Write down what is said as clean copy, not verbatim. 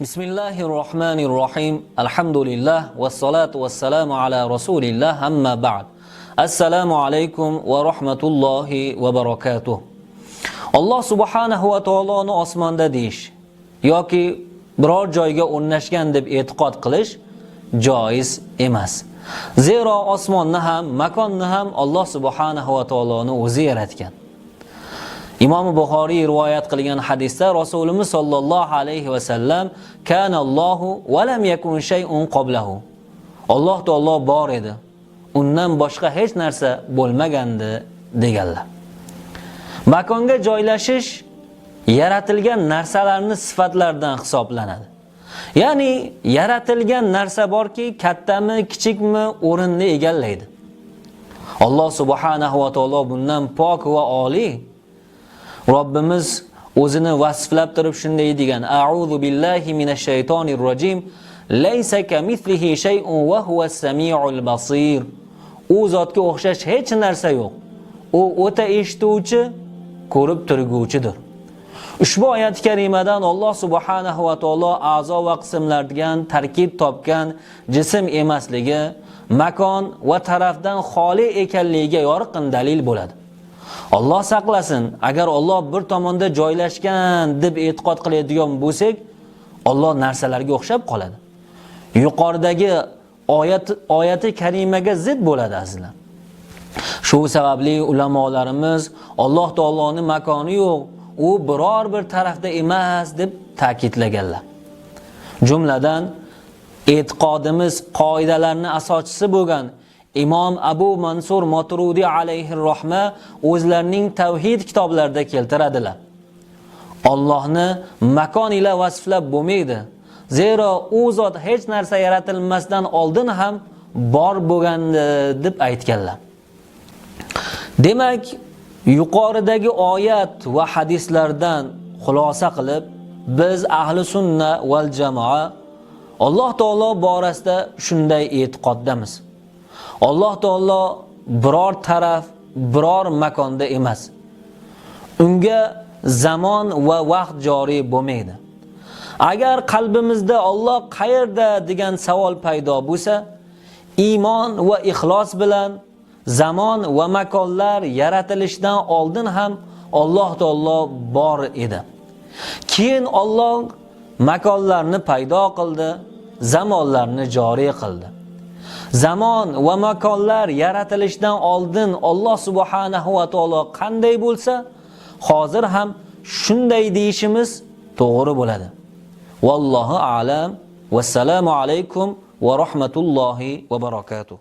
Bismillahirrohmanirrohim. Alhamdulillah vassalatu vassalamu ala rasulillah amma ba'd. Assalomu alaykum va rahmatullohi va barakatuh. Alloh subhanahu va taoloni osmonda deyish yoki biror joyga o'rnashgan deb e'tiqod qilish joiz emas. Zero osmonni ham, makonni ham Alloh subhanahu va taoloni o'zi yaratgan. Imom Buxoriy rivoyat qilgan hadisda Rasulimiz sollallohu alayhi va sallam kana Allohu va lam yakun shay'un qablahu. Alloh taolo bor edi. Undan boshqa hech narsa bo'lmagandi deganlar. Makonga joylashish yaratilgan narsalarning sifatlaridan hisoblanadi. Ya'ni yaratilgan narsa borki, kattami, kichikmi o'rinni egallaydi. Alloh subhanahu va taolo bundan pok va oliy. Robbimiz o'zini vasflab turib shunday degan: A'udhu billahi minash shaytonir rojim. Laysa kamithlihi shay'un va huwas samiul basir. U zotga o'xshash hech narsa yo'q. U o'ta eshituvchi, ko'rib turguvchidir. Ushbu oyat karimadan Alloh subhanahu va taolo a'zo va qismlardan tarkib topgan jism emasligi, makon va tarafdan xoli ekanligiga yorqin dalil bo'ladi. Alloh saqlasin, agar Alloh bir tomonda joylashgan deb e'tiqod qiladigan bo'lsak, Alloh narsalarga o'xshab qoladi. Yuqoridagi oyati karimaga zid bo'ladi azizlar. Shu sababli ulamolarimiz Alloh taoloning makoni yo'q, u biror bir tarafda emas deb ta'kidlaganlar. Jumladan e'tiqodimiz qoidalarining asoschisi bo'lgan Imom Abu Mansur Maturidi alayhir rahma o'zlarining tavhid kitoblarida keltiradilar. Allohni makon ila vasflab bo'lmaydi. Zero u zot hech narsa yaratilmasdan oldin ham bor bo'lgandi deb aytganlar. Demak, yuqoridagi oyat va hadislardan xulosa qilib, biz ahli sunna val jamoa Alloh taolo borasida shunday e'tiqoddamiz. Alloh taolo biror taraf, biror makonda emas. Unga zamon va vaqt joriy bo'lmaydi. Agar qalbimizda Alloh qayerda degan savol paydo bo'lsa, iymon va ixlos bilan zamon va makonlar yaratilishdan oldin ham Alloh taolo bor edi. Keyin Alloh makonlarni paydo qildi, zamonlarni joriy qildi. Zamon va makonlar yaratilishdan oldin Alloh subhanahu va taolo qanday bo'lsa, hozir ham shunday deyishimiz to'g'ri bo'ladi. Vallohu a'lam. Vassalomu alaykum va rahmatullohi va barakatuh.